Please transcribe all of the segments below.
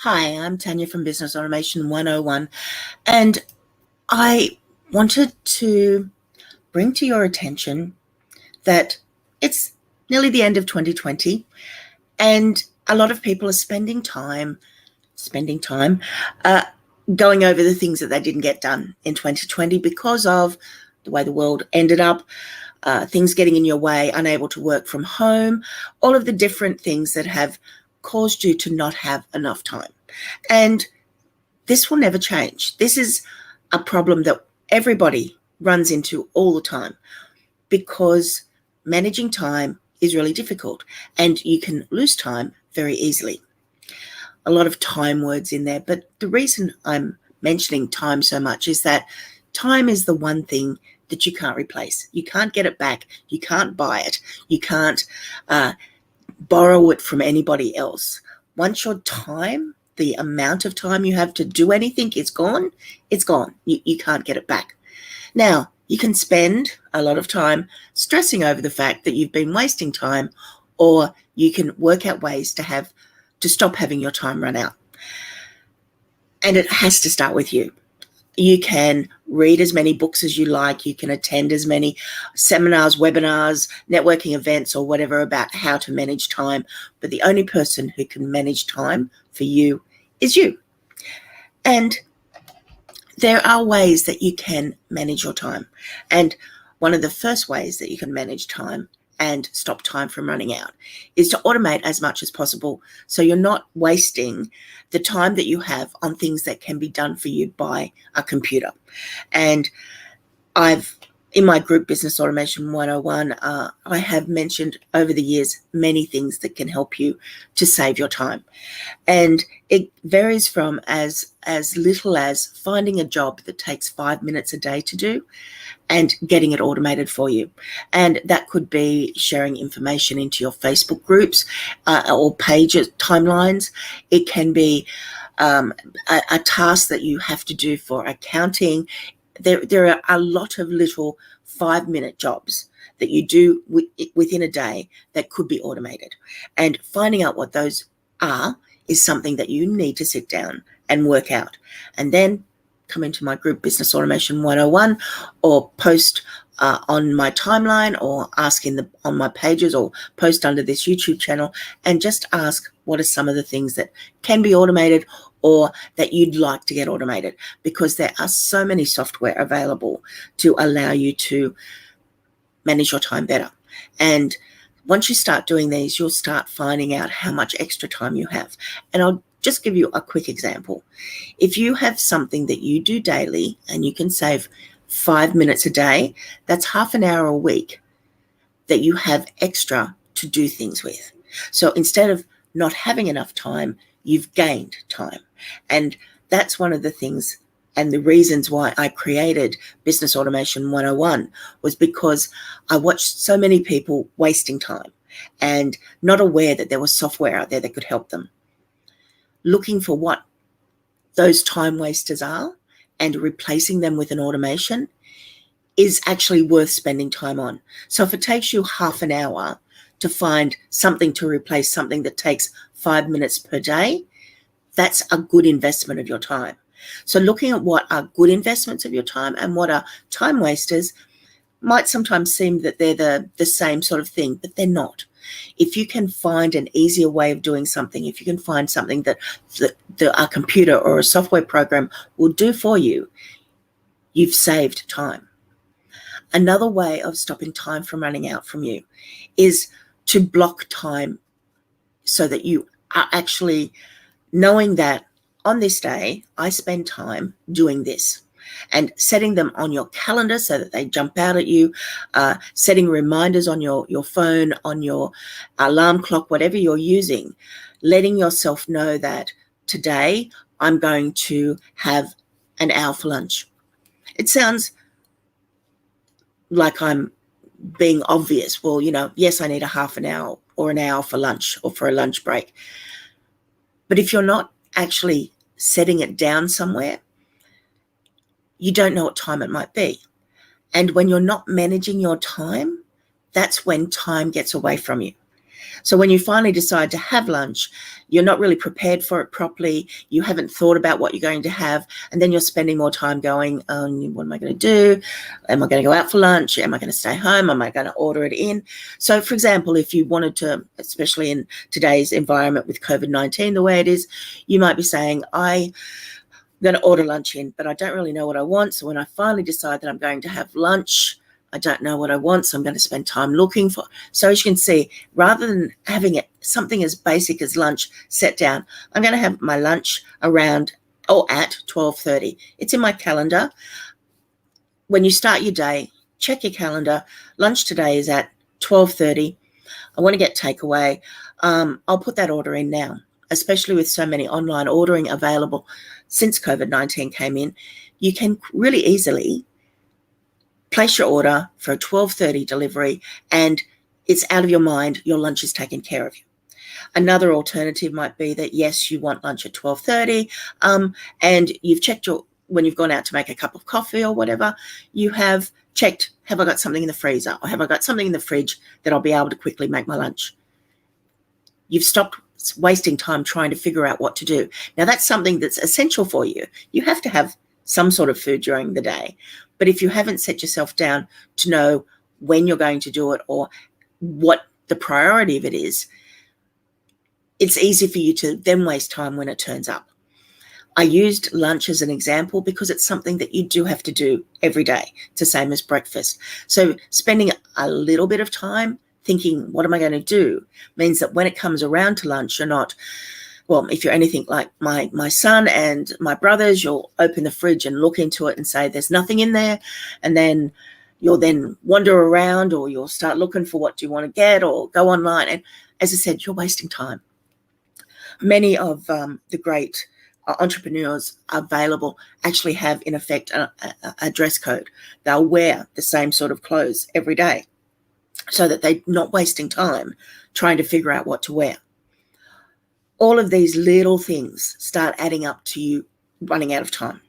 Hi, I'm Tanya from Business Automation 101, and I wanted to bring to your attention that it's nearly the end of 2020, and a lot of people are spending time going over the things that they didn't get done in 2020 because of the way the world ended up, things getting in your way, unable to work from home, all of the different things that have caused you to not have enough time. And this will never change. This is a problem that everybody runs into all the time because managing time is really difficult and you can lose time very easily. A lot of time words in there, but the reason I'm mentioning time so much is that time is the one thing that you can't replace. You can't get it back. You can't buy it. You can't borrow it from anybody else. Once your time, the amount of time you have to do anything is gone, it's gone. You can't get it back. Now, you can spend a lot of time stressing over the fact that you've been wasting time, or you can work out ways to stop having your time run out. And it has to start with you. You can read as many books as you like. You can attend as many seminars, webinars, networking events, or whatever about how to manage time. But the only person who can manage time for you is you. And there are ways that you can manage your time. And one of the first ways that you can manage time and stop time from running out is to automate as much as possible, so you're not wasting the time that you have on things that can be done for you by a computer. And in my group Business Automation 101, I have mentioned over the years many things that can help you to save your time. And it varies from as little as finding a job that takes 5 minutes a day to do and getting it automated for you. And that could be sharing information into your Facebook groups or pages, timelines. It can be a task that you have to do for accounting. There are a lot of little 5-minute jobs that you do within a day that could be automated. And finding out what those are is something that you need to sit down and work out. And then come into my group Business Automation 101 or post on my timeline or ask on my pages or post under this YouTube channel and just ask what are some of the things that can be automated or that you'd like to get automated, because there are so many software available to allow you to manage your time better. And once you start doing these, you'll start finding out how much extra time you have. And I'll just give you a quick example. If you have something that you do daily and you can save 5 minutes a day, that's half an hour a week that you have extra to do things with. So instead of not having enough time, you've gained time. And that's one of the things and the reasons why I created Business Automation 101 was because I watched so many people wasting time and not aware that there was software out there that could help them. Looking for what those time wasters are and replacing them with an automation is actually worth spending time on. So if it takes you half an hour to find something to replace something that takes 5 minutes per day, that's a good investment of your time. So looking at what are good investments of your time and what are time wasters might sometimes seem that they're the same sort of thing, but they're not. If you can find an easier way of doing something, if you can find something that a computer or a software program will do for you, you've saved time. Another way of stopping time from running out from you is to block time so that you are actually knowing that on this day, I spend time doing this, and setting them on your calendar so that they jump out at you, setting reminders on your phone, on your alarm clock, whatever you're using, letting yourself know that today I'm going to have an hour for lunch. It sounds like I'm being obvious. Well, yes, I need a half an hour or an hour for lunch or for a lunch break. But if you're not actually setting it down somewhere, you don't know what time it might be. And when you're not managing your time, that's when time gets away from you. So when you finally decide to have lunch, you're not really prepared for it properly. You haven't thought about what you're going to have. And then you're spending more time going, what am I going to do? Am I going to go out for lunch? Am I going to stay home? Am I going to order it in? So, for example, if you wanted to, especially in today's environment with COVID-19, the way it is, you might be saying, I'm going to order lunch in, but I don't really know what I want. So when I finally decide that I'm going to have lunch, I don't know what I want, so I'm going to spend time looking for. So as you can see, rather than having it something as basic as lunch set down, I'm going to have my lunch around or at 12:30. It's in my calendar. When you start your day, check your calendar. Lunch today is at 12:30. I want to get takeaway. I'll put that order in now, especially with so many online ordering available since COVID-19 came in. You can really easily place your order for a 12:30 delivery, and it's out of your mind. Your lunch is taken care of you. Another alternative might be that, yes, you want lunch at 12:30, and you've checked when you've gone out to make a cup of coffee or whatever, you have checked, have I got something in the freezer, or have I got something in the fridge that I'll be able to quickly make my lunch? You've stopped wasting time trying to figure out what to do. Now, that's something that's essential for you. You have to have some sort of food during the day. But if you haven't set yourself down to know when you're going to do it or what the priority of it is, it's easy for you to then waste time when it turns up. I used lunch as an example because it's something that you do have to do every day. It's the same as breakfast. So spending a little bit of time thinking, what am I going to do, means that when it comes around to lunch, you're not, well, if you're anything like my son and my brothers, you'll open the fridge and look into it and say, there's nothing in there. And then you'll then wander around, or you'll start looking for what do you want to get, or go online. And as I said, you're wasting time. Many of the great entrepreneurs available actually have, in effect, a dress code. They'll wear the same sort of clothes every day so that they're not wasting time trying to figure out what to wear. All of these little things start adding up to you running out of time.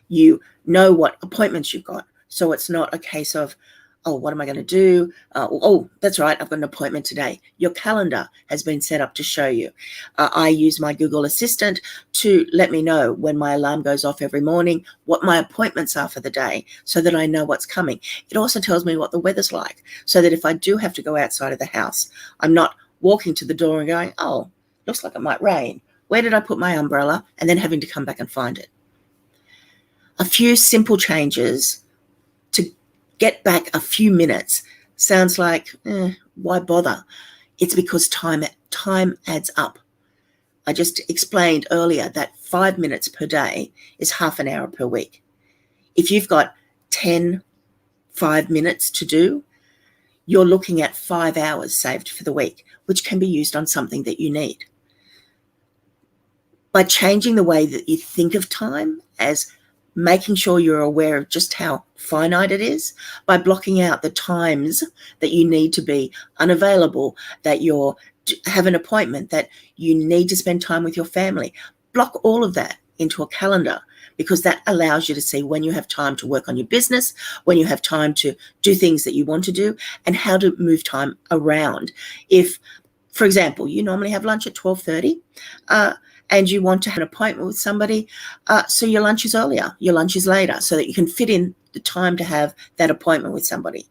You know what appointments you've got. So it's not a case of, oh, what am I going to do? Oh, that's right, I've got an appointment today. Your calendar has been set up to show you. I use my Google Assistant to let me know when my alarm goes off every morning, what my appointments are for the day, so that I know what's coming. It also tells me what the weather's like, so that if I do have to go outside of the house, I'm not walking to the door and going, oh, looks like it might rain. Where did I put my umbrella? And then having to come back and find it. A few simple changes to get back a few minutes sounds like, why bother? It's because time adds up. I just explained earlier that 5 minutes per day is half an hour per week. If you've got 5 minutes to do, you're looking at 5 hours saved for the week, which can be used on something that you need. By changing the way that you think of time, as making sure you're aware of just how finite it is, by blocking out the times that you need to be unavailable, that you have an appointment, that you need to spend time with your family. Block all of that into a calendar, because that allows you to see when you have time to work on your business, when you have time to do things that you want to do, and how to move time around. If, for example, you normally have lunch at 12:30, and you want to have an appointment with somebody, so your lunch is earlier, your lunch is later, so that you can fit in the time to have that appointment with somebody.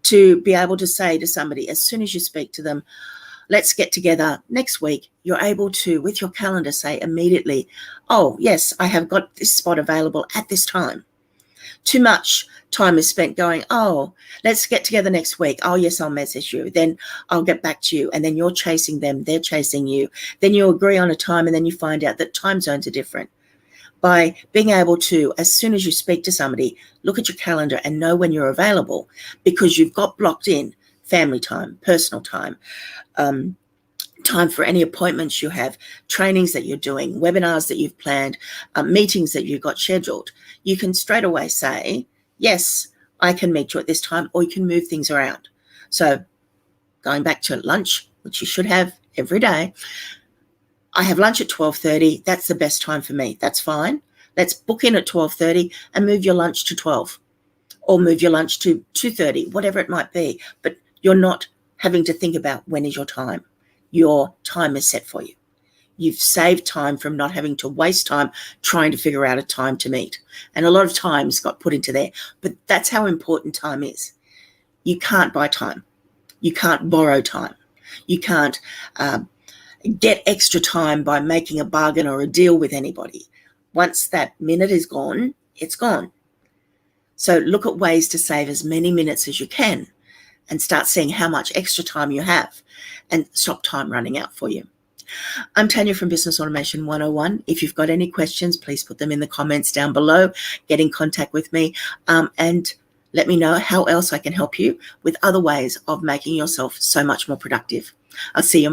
To be able to say to somebody, as soon as you speak to them, let's get together next week, you're able to, with your calendar, say immediately, oh, yes, I have got this spot available at this time. Too much time is spent going, oh, let's get together next week. Oh, yes, I'll message you. Then I'll get back to you. And then you're chasing them. They're chasing you. Then you agree on a time, and then you find out that time zones are different. By being able to, as soon as you speak to somebody, look at your calendar and know when you're available, because you've got blocked in family time, personal time, time for any appointments you have, trainings that you're doing, webinars that you've planned, meetings that you've got scheduled. You can straight away say, yes, I can meet you at this time, or you can move things around. So going back to lunch, which you should have every day, I have lunch at 12:30. That's the best time for me. That's fine. Let's book in at 12:30 and move your lunch to 12, or move your lunch to 2:30, whatever it might be. But you're not having to think about when is your time. Your time is set for you. You've saved time from not having to waste time trying to figure out a time to meet. And a lot of times got put into there, but that's how important time is. You can't buy time. You can't borrow time. You can't get extra time by making a bargain or a deal with anybody. Once that minute is gone, it's gone. So look at ways to save as many minutes as you can and start seeing how much extra time you have and stop time running out for you. I'm Tanya from Business Automation 101. If you've got any questions, please put them in the comments down below. Get in contact with me and let me know how else I can help you with other ways of making yourself so much more productive. I'll see you on my